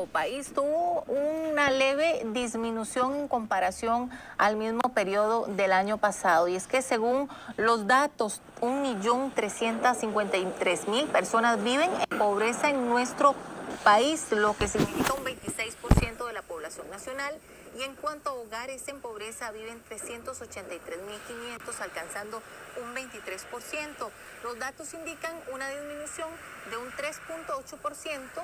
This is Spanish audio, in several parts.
nuestro país tuvo una leve disminución en comparación al mismo periodo del año pasado. Y es que según los datos, 1.353.000 personas viven en pobreza en nuestro país, lo que significa un 26% de la población nacional. Y en cuanto a hogares en pobreza, viven 383.500, alcanzando un 23%. Los datos indican una disminución de un 3.8%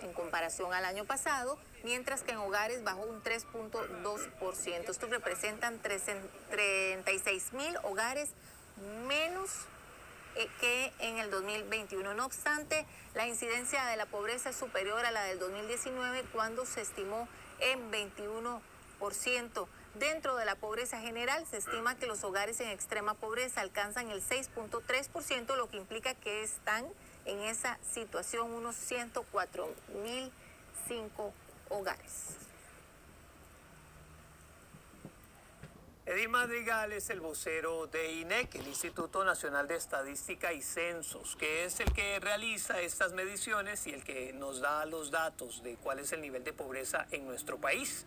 en comparación al año pasado, mientras que en hogares bajó un 3.2%. Estos representan 36.000 hogares menos que en el 2021. No obstante, la incidencia de la pobreza es superior a la del 2019, cuando se estimó en 21%. Dentro de la pobreza general, se estima que los hogares en extrema pobreza alcanzan el 6.3%, lo que implica que están en esa situación unos 104.005 hogares. Eddie Madrigal es el vocero de INEC, el Instituto Nacional de Estadística y Censos, que es el que realiza estas mediciones y el que nos da los datos de cuál es el nivel de pobreza en nuestro país.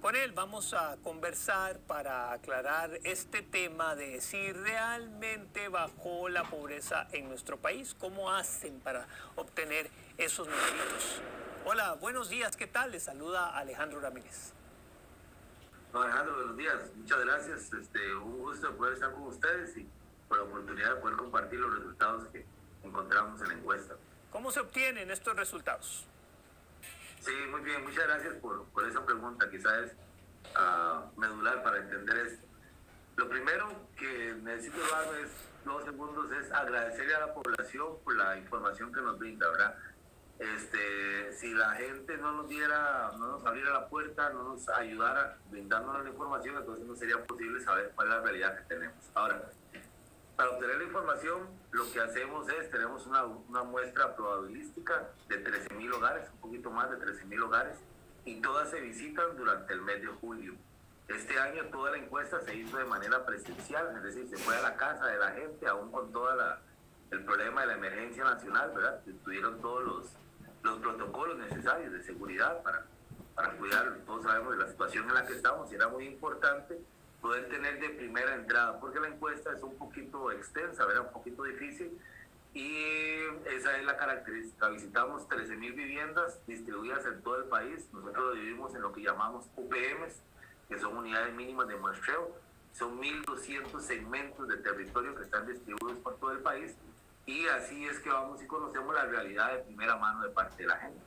Con él vamos a conversar para aclarar este tema de si realmente bajó la pobreza en nuestro país, cómo hacen para obtener esos numeritos. Hola, buenos días, ¿qué tal? Les saluda Alejandro Ramírez. Alejandro, buenos días. Muchas gracias. Un gusto poder estar con ustedes y por la oportunidad de poder compartir los resultados que encontramos en la encuesta. ¿Cómo se obtienen estos resultados? Sí, muy bien. Muchas gracias por esa pregunta. Quizás es medular para entender esto. Lo primero que necesito darme 2 segundos es agradecerle a la población por la información que nos brinda, ¿verdad? Si la gente no nos abriera la puerta, no nos ayudara brindándonos la información, entonces no sería posible saber cuál es la realidad que tenemos. Ahora, para obtener la información, lo que hacemos es, tenemos una muestra probabilística de 13.000 hogares, un poquito más de 13.000 hogares, y todas se visitan durante el mes de julio. Este año toda la encuesta se hizo de manera presencial, es decir, se fue a la casa de la gente, aún con todo el problema de la emergencia nacional, ¿verdad? Tuvieron todos los protocolos necesarios de seguridad para cuidar. Todos sabemos de la situación en la que estamos y era muy importante poder tener de primera entrada, porque la encuesta es un poquito extensa, ¿verdad? Un poquito difícil, y esa es la característica. Visitamos 13.000 viviendas distribuidas en todo el país. Nosotros lo dividimos en lo que llamamos UPMs, que son unidades mínimas de muestreo. Son 1.200 segmentos de territorio que están distribuidos por todo el país, y así es que vamos y conocemos la realidad de primera mano de parte de la gente.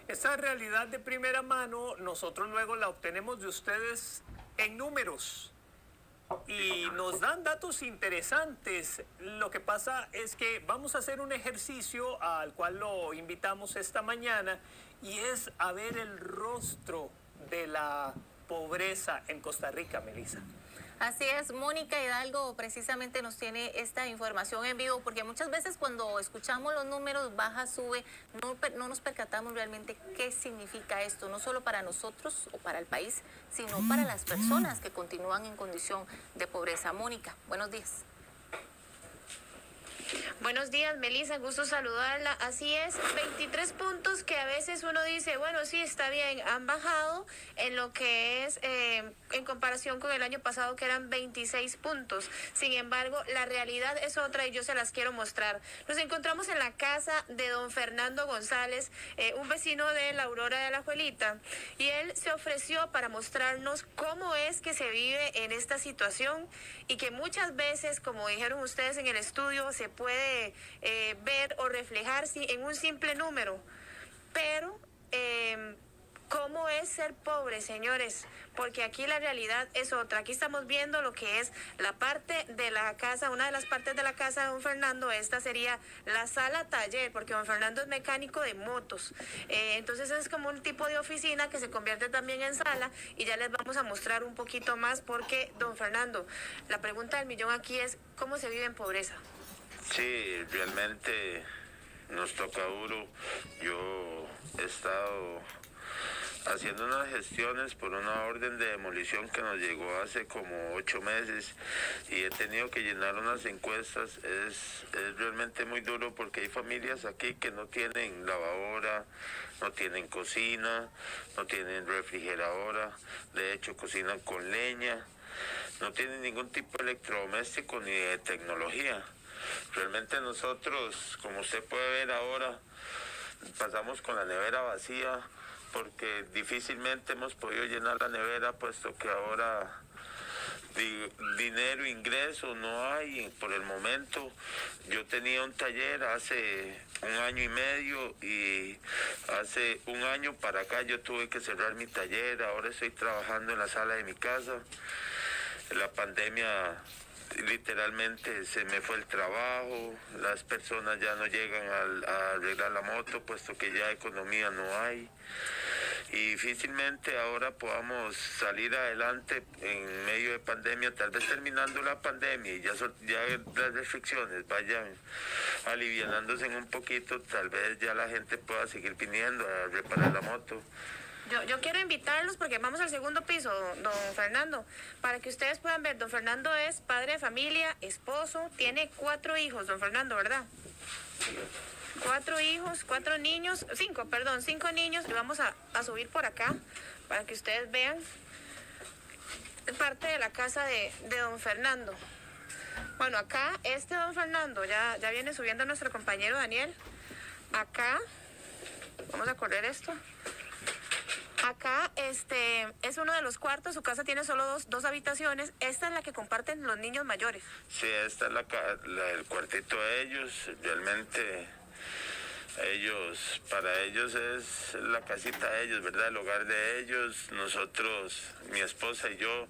Esa realidad de primera mano nosotros luego la obtenemos de ustedes en números y nos dan datos interesantes. Lo que pasa es que vamos a hacer un ejercicio al cual lo invitamos esta mañana, y es a ver el rostro de la pobreza en Costa Rica, Melissa. Así es, Mónica Hidalgo precisamente nos tiene esta información en vivo, porque muchas veces cuando escuchamos los números baja, sube, no nos percatamos realmente qué significa esto, no solo para nosotros o para el país, sino para las personas que continúan en condición de pobreza. Mónica, buenos días. Buenos días, Melissa, gusto saludarla. Así es, 23 puntos que a veces uno dice, bueno, sí, está bien, han bajado en lo que es en comparación con el año pasado, que eran 26 puntos. Sin embargo, la realidad es otra y yo se las quiero mostrar. Nos encontramos en la casa de don Fernando González, un vecino de la Aurora de Alajuelita, y él se ofreció para mostrarnos cómo es que se vive en esta situación, y que muchas veces, como dijeron ustedes en el estudio, se puede ver o reflejar en un simple número, pero ¿cómo es ser pobre, señores? Porque aquí la realidad es otra. Aquí estamos viendo lo que es la parte de la casa, una de las partes de la casa de don Fernando. Esta sería la sala taller, porque don Fernando es mecánico de motos. Entonces es como un tipo de oficina que se convierte también en sala, y ya les vamos a mostrar un poquito más, porque don Fernando, la pregunta del millón aquí es, ¿cómo se vive en pobreza? Sí, realmente nos toca duro. Yo he estado haciendo unas gestiones por una orden de demolición que nos llegó hace como 8 meses, y he tenido que llenar unas encuestas. Es realmente muy duro, porque hay familias aquí que no tienen lavadora, no tienen cocina, no tienen refrigeradora, de hecho cocinan con leña, no tienen ningún tipo de electrodoméstico ni de tecnología. Realmente nosotros, como usted puede ver ahora, pasamos con la nevera vacía porque difícilmente hemos podido llenar la nevera, puesto que ahora dinero, ingreso no hay por el momento. Yo tenía un taller hace 1 año y medio y hace 1 año para acá yo tuve que cerrar mi taller. Ahora estoy trabajando en la sala de mi casa. La pandemia literalmente se me fue el trabajo, las personas ya no llegan a arreglar la moto, puesto que ya economía no hay. Y difícilmente ahora podamos salir adelante en medio de pandemia, tal vez terminando la pandemia y ya las restricciones vayan alivianándose un poquito, tal vez ya la gente pueda seguir viniendo a reparar la moto. Yo quiero invitarlos porque vamos al segundo piso, don Fernando, para que ustedes puedan ver. Don Fernando es padre de familia, esposo, tiene 4 hijos, don Fernando, ¿verdad? 4 hijos, 4 niños, 5 niños. Y vamos a subir por acá para que ustedes vean parte de la casa de don Fernando. Bueno, acá don Fernando ya viene subiendo nuestro compañero Daniel. Acá, vamos a correr esto. Acá es uno de los cuartos, su casa tiene solo dos habitaciones. Esta es la que comparten los niños mayores. Sí, esta es el cuartito de ellos. Realmente para ellos es la casita de ellos, ¿verdad? El hogar de ellos. Nosotros, mi esposa y yo,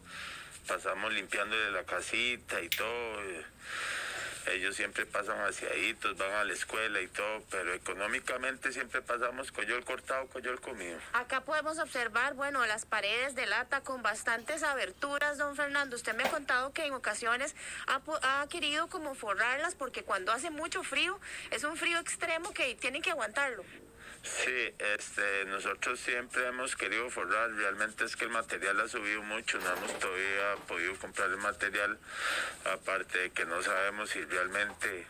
pasamos limpiándole la casita y todo. Ellos siempre pasan aseaditos, van a la escuela y todo, pero económicamente siempre pasamos coyol cortado, coyol comido. Acá podemos observar, bueno, las paredes de lata con bastantes aberturas, don Fernando. Usted me ha contado que en ocasiones ha querido como forrarlas porque cuando hace mucho frío, es un frío extremo que tienen que aguantarlo. Sí, nosotros siempre hemos querido forrar. Realmente es que el material ha subido mucho, no hemos todavía podido comprar el material, aparte de que no sabemos si realmente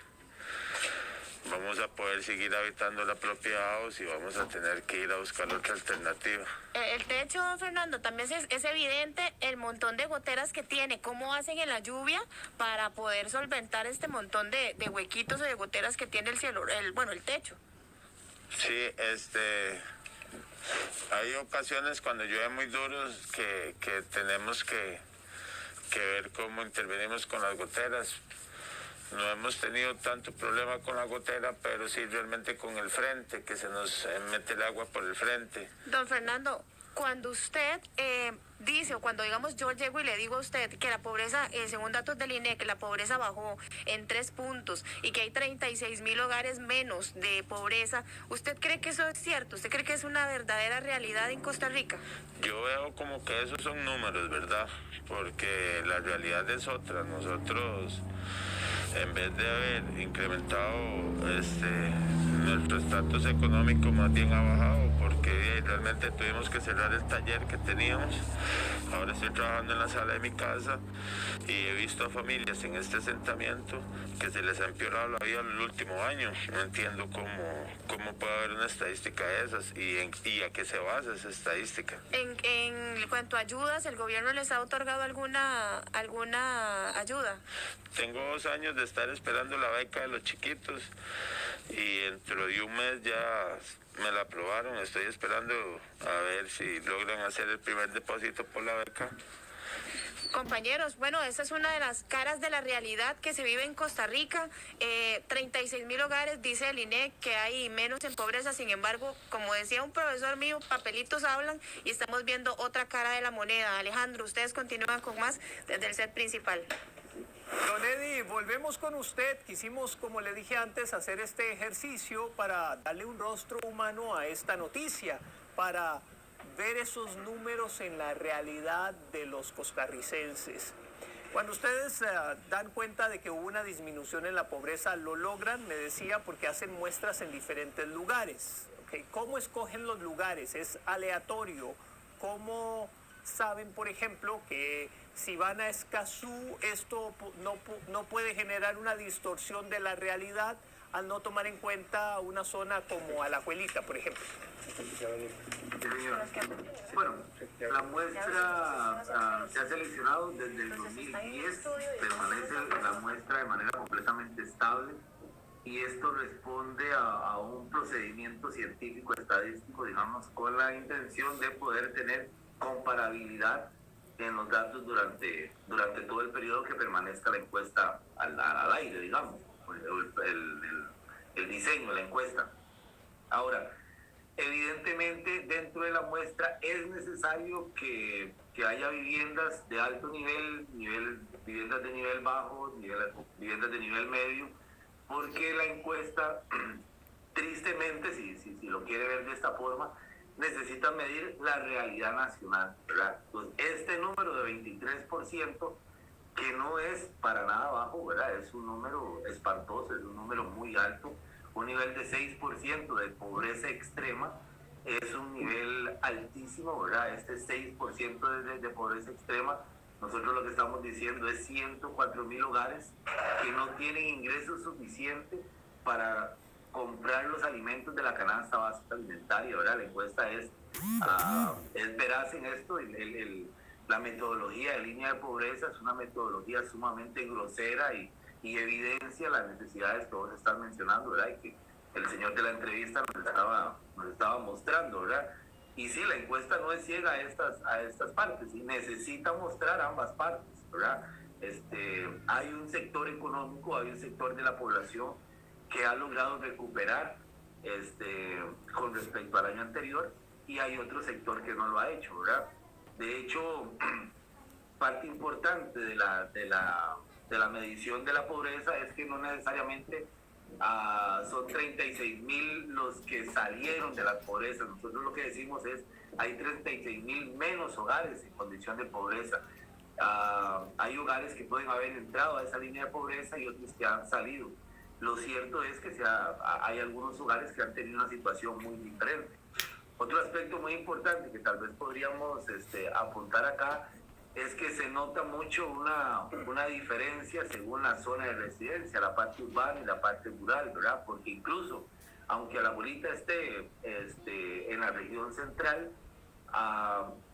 vamos a poder seguir habitando la propiedad o si vamos a tener que ir a buscar otra alternativa. El techo, don Fernando, también es evidente el montón de goteras que tiene. ¿Cómo hacen en la lluvia para poder solventar este montón de huequitos o de goteras que tiene el cielo, el techo? Sí, hay ocasiones cuando llueve muy duro que tenemos que ver cómo intervenimos con las goteras. No hemos tenido tanto problema con la gotera, pero sí realmente con el frente, que se nos mete el agua por el frente. Don Fernando, cuando usted dice, o cuando digamos yo llego y le digo a usted que la pobreza, según datos del INEC, la pobreza bajó en 3 puntos y que hay 36,000 hogares menos de pobreza, ¿usted cree que eso es cierto? ¿Usted cree que es una verdadera realidad en Costa Rica? Yo veo como que esos son números, ¿verdad? Porque la realidad es otra. Nosotros, en vez de haber incrementado nuestro estatus económico, más bien ha bajado, porque realmente tuvimos que cerrar el taller que teníamos. Ahora estoy trabajando en la sala de mi casa y he visto a familias en este asentamiento que se les ha empeorado la vida el último año. No entiendo cómo puede haber una estadística de esas y a qué se basa esa estadística. En cuanto a ayudas, ¿el gobierno les ha otorgado alguna ayuda? Tengo 2 años de estar esperando la beca de los chiquitos y dentro de 1 mes ya me la aprobaron. Estoy esperando a ver si logran hacer el primer depósito por la beca. Compañeros, bueno, esa es una de las caras de la realidad que se vive en Costa Rica. 36,000 hogares, dice el INEC, que hay menos en pobreza. Sin embargo, como decía un profesor mío, papelitos hablan y estamos viendo otra cara de la moneda. Alejandro, ustedes continúan con más desde el set principal. Don Eddie, volvemos con usted. Quisimos, como le dije antes, hacer este ejercicio para darle un rostro humano a esta noticia, para ver esos números en la realidad de los costarricenses. Cuando ustedes dan cuenta de que hubo una disminución en la pobreza, lo logran, me decía, porque hacen muestras en diferentes lugares. ¿Okay? ¿Cómo escogen los lugares? ¿Es aleatorio? ¿Cómo saben, por ejemplo, que si van a Escazú, esto no puede generar una distorsión de la realidad al no tomar en cuenta una zona como Alajuelita, por ejemplo? Señor. Bueno, la muestra se ha seleccionado desde el 2010, permanece la muestra de manera completamente estable y esto responde a un procedimiento científico estadístico, digamos, con la intención de poder tener comparabilidad en los datos durante todo el periodo que permanezca la encuesta al aire, digamos, el diseño de la encuesta. Ahora, evidentemente dentro de la muestra es necesario que haya viviendas de alto nivel, viviendas de nivel bajo, viviendas de nivel medio, porque la encuesta, tristemente, si lo quiere ver de esta forma, necesita medir la realidad nacional, ¿verdad? Entonces, este número de 23%, que no es para nada bajo, ¿verdad? Es un número espantoso, es un número muy alto. Un nivel de 6% de pobreza extrema es un nivel altísimo, ¿verdad? Este 6% de pobreza extrema, nosotros lo que estamos diciendo es 104,000 hogares que no tienen ingresos suficientes para comprar los alimentos de la canasta básica alimentaria, ¿verdad? La encuesta es veraz en esto. La metodología de línea de pobreza es una metodología sumamente grosera y evidencia las necesidades que vos estás mencionando, ¿verdad? Y que el señor de la entrevista nos estaba mostrando, ¿verdad? Y sí, la encuesta no es ciega a estas partes y necesita mostrar ambas partes, ¿verdad? Hay un sector económico, hay un sector de la población que ha logrado recuperar con respecto al año anterior y hay otro sector que no lo ha hecho, ¿verdad? De hecho, parte importante de la medición de la pobreza es que no necesariamente son 36,000 los que salieron de la pobreza. Nosotros lo que decimos es hay 36,000 menos hogares en condición de pobreza. Hay hogares que pueden haber entrado a esa línea de pobreza y otros que han salido. Lo cierto es que hay algunos hogares que han tenido una situación muy diferente. Otro aspecto muy importante que tal vez podríamos apuntar acá es que se nota mucho una diferencia según la zona de residencia, la parte urbana y la parte rural, ¿verdad? Porque incluso, aunque la abuelita esté en la región central,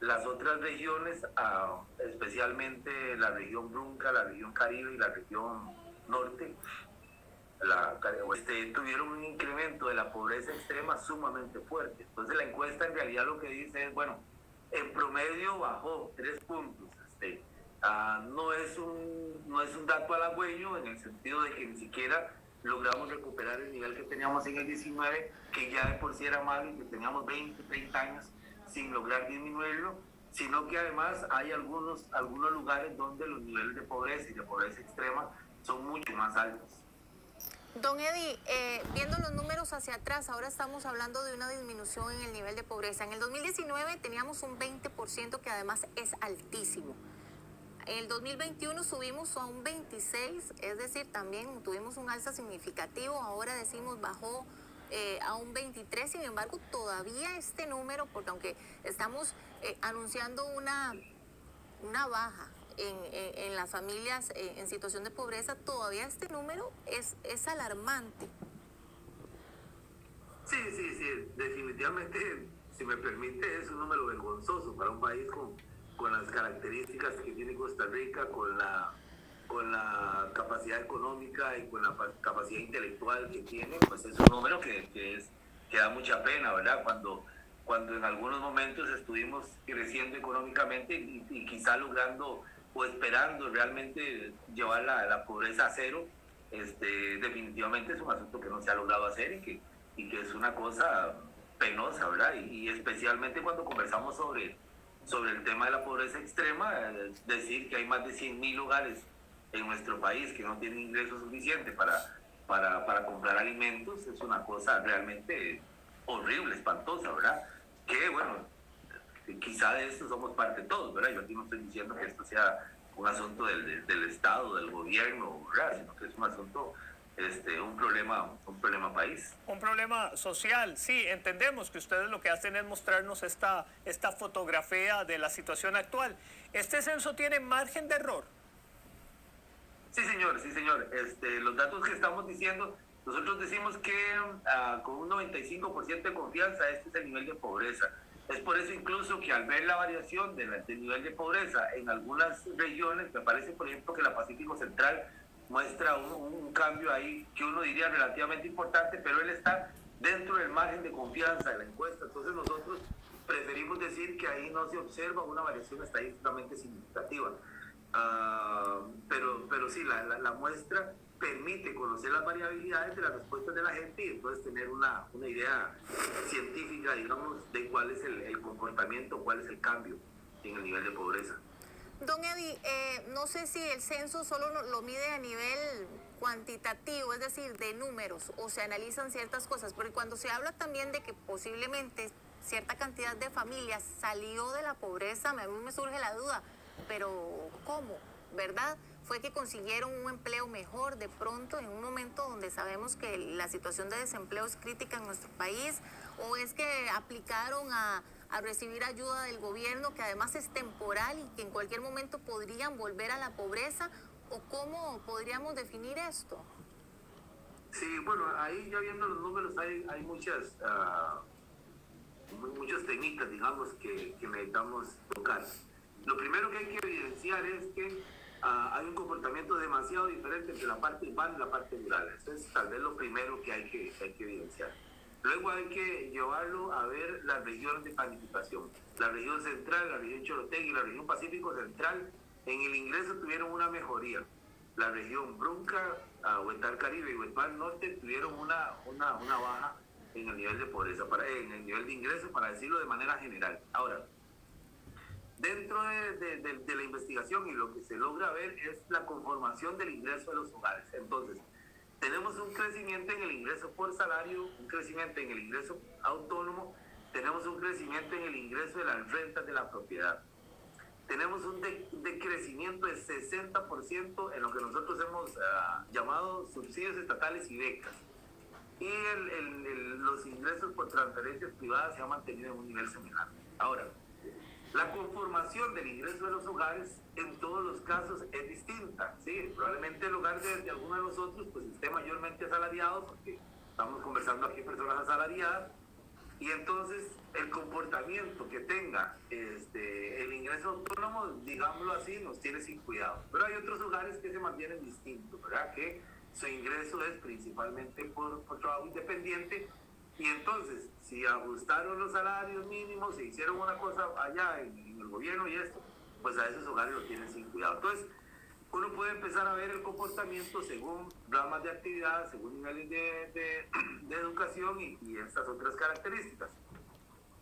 las otras regiones, especialmente la región Brunca, la región Caribe y la región Norte, tuvieron un incremento de la pobreza extrema sumamente fuerte. Entonces la encuesta en realidad lo que dice es, bueno, en promedio bajó 3 puntos. No es un dato halagüeño en el sentido de que ni siquiera logramos recuperar el nivel que teníamos en el 19, que ya de por sí era malo y que teníamos 20, 30 años sin lograr disminuirlo, sino que además hay algunos lugares donde los niveles de pobreza y de pobreza extrema son mucho más altos. Don Eddie, viendo los números hacia atrás, ahora estamos hablando de una disminución en el nivel de pobreza. En el 2019 teníamos un 20%, que además es altísimo. En el 2021 subimos a un 26%, es decir, también tuvimos un alza significativo. Ahora decimos bajó a un 23%, sin embargo, todavía este número, porque aunque estamos anunciando una baja en las familias en situación de pobreza, todavía este número es alarmante. Sí, definitivamente, si me permite, es un número vergonzoso para un país con las características que tiene Costa Rica, con la capacidad económica y con la capacidad intelectual que tiene. Pues es un número que da mucha pena, ¿verdad? Cuando en algunos momentos estuvimos creciendo económicamente y quizá logrando o esperando realmente llevar la pobreza a cero, definitivamente es un asunto que no se ha logrado hacer y que es una cosa penosa, ¿verdad? Y especialmente cuando conversamos sobre el tema de la pobreza extrema, decir que hay más de 100,000 hogares en nuestro país que no tienen ingresos suficientes para comprar alimentos, es una cosa realmente horrible, espantosa, ¿verdad? Que bueno, quizá de esto somos parte todos, ¿verdad? Yo aquí no estoy diciendo que esto sea un asunto del Estado, del gobierno, ¿verdad? Sino que es un asunto, un problema país. Un problema social, sí, entendemos que ustedes lo que hacen es mostrarnos esta fotografía de la situación actual. ¿Este censo tiene margen de error? Sí, señor. Los datos que estamos diciendo Nosotros decimos que con un 95% de confianza este es el nivel de pobreza. Es por eso incluso que al ver la variación del nivel de pobreza en algunas regiones, me parece por ejemplo que la Pacífico Central muestra un cambio ahí que uno diría relativamente importante, pero él está dentro del margen de confianza de la encuesta. Entonces nosotros preferimos decir que ahí no se observa una variación estadísticamente significativa. Pero sí, la muestra permite conocer las variabilidades de las respuestas de la gente y entonces tener una idea científica, digamos, de cuál es el comportamiento, cuál es el cambio en el nivel de pobreza. Don Eddie, no sé si el censo solo lo mide a nivel cuantitativo, es decir, de números, o se analizan ciertas cosas, pero cuando se habla también de que posiblemente cierta cantidad de familias salió de la pobreza, a mí me surge la duda, pero ¿cómo? ¿Verdad? ¿Fue que consiguieron un empleo mejor de pronto en un momento donde sabemos que la situación de desempleo es crítica en nuestro país? ¿O es que aplicaron a recibir ayuda del gobierno, que además es temporal y que en cualquier momento podrían volver a la pobreza? ¿O cómo podríamos definir esto? Sí, bueno, ahí ya viendo los números hay muchos temitas, digamos, que necesitamos tocar. Lo primero que hay que evidenciar es que hay un comportamiento demasiado diferente entre la parte urbana y la parte rural. Eso es tal vez lo primero que hay que evidenciar. Luego hay que llevarlo a ver las regiones de planificación. La región central, la región Chorotegui y la región Pacífico Central en el ingreso tuvieron una mejoría. La región Brunca, Huetar Caribe y Huetar Norte tuvieron una baja en el nivel de pobreza, en el nivel de ingreso, para decirlo de manera general. Ahora, dentro de la investigación y lo que se logra ver es la conformación del ingreso de los hogares. Entonces, tenemos un crecimiento en el ingreso por salario, un crecimiento en el ingreso autónomo, tenemos un crecimiento en el ingreso de las rentas de la propiedad. Tenemos un decrecimiento de 60% en lo que nosotros hemos llamado subsidios estatales y becas. Y los ingresos por transferencias privadas se han mantenido en un nivel semejante. Ahora, la conformación del ingreso de los hogares en todos los casos es distinta, ¿sí? Probablemente el hogar de alguno de nosotros pues esté mayormente asalariado, porque estamos conversando aquí personas asalariadas, y entonces el comportamiento que tenga el ingreso autónomo, digámoslo así, nos tiene sin cuidado. Pero hay otros hogares que se mantienen distintos, ¿verdad? Que su ingreso es principalmente por trabajo independiente. Y entonces, si ajustaron los salarios mínimos, se hicieron una cosa allá en el gobierno y esto, pues a esos hogares lo tienen sin cuidado. Entonces, uno puede empezar a ver el comportamiento según ramas de actividad, según niveles de educación y estas otras características.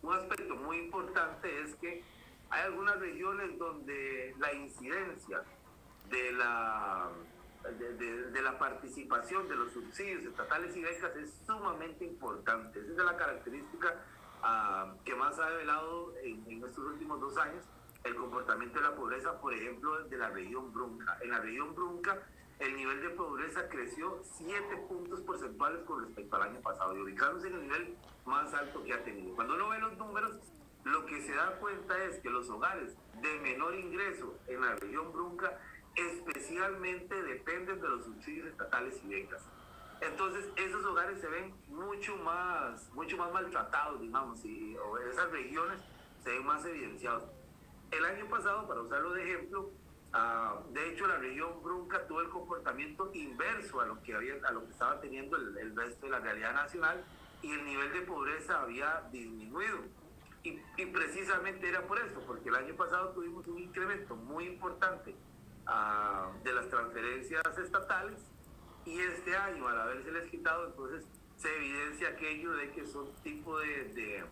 Un aspecto muy importante es que hay algunas regiones donde la incidencia de la participación de los subsidios estatales y becas es sumamente importante. Esa es la característica que más ha develado en estos últimos 2 años el comportamiento de la pobreza, por ejemplo, de la región Brunca. En la región Brunca, el nivel de pobreza creció 7 puntos porcentuales con respecto al año pasado y ubicándose en el nivel más alto que ha tenido. Cuando uno ve los números, lo que se da cuenta es que los hogares de menor ingreso en la región Brunca especialmente dependen de los subsidios estatales y becas. Entonces, esos hogares se ven mucho más maltratados, digamos, o esas regiones se ven más evidenciados. El año pasado, para usarlo de ejemplo, de hecho, la región Brunca tuvo el comportamiento inverso a lo que estaba teniendo el resto de la realidad nacional y el nivel de pobreza había disminuido. Y precisamente era por eso, porque el año pasado tuvimos un incremento muy importante de las transferencias estatales y este año, al habérseles quitado, entonces se evidencia aquello de que son tipo de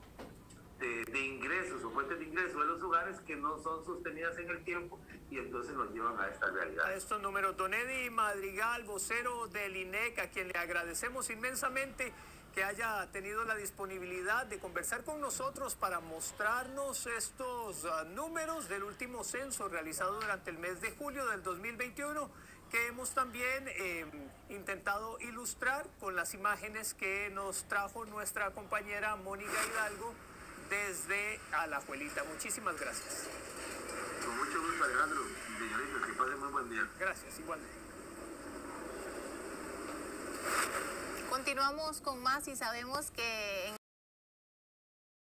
ingresos o fuentes de ingresos de los hogares que no son sostenidas en el tiempo y entonces nos llevan a esta realidad. A estos números, don Eddie Madrigal, vocero del INEC, a quien le agradecemos inmensamente que haya tenido la disponibilidad de conversar con nosotros para mostrarnos estos números del último censo realizado durante el mes de julio del 2021, que hemos también intentado ilustrar con las imágenes que nos trajo nuestra compañera Mónica Hidalgo desde Alajuelita. Muchísimas gracias. Con mucho gusto, Alejandro. Señorita, que pasen muy buen día. Gracias, igualmente. Continuamos con más y sabemos que en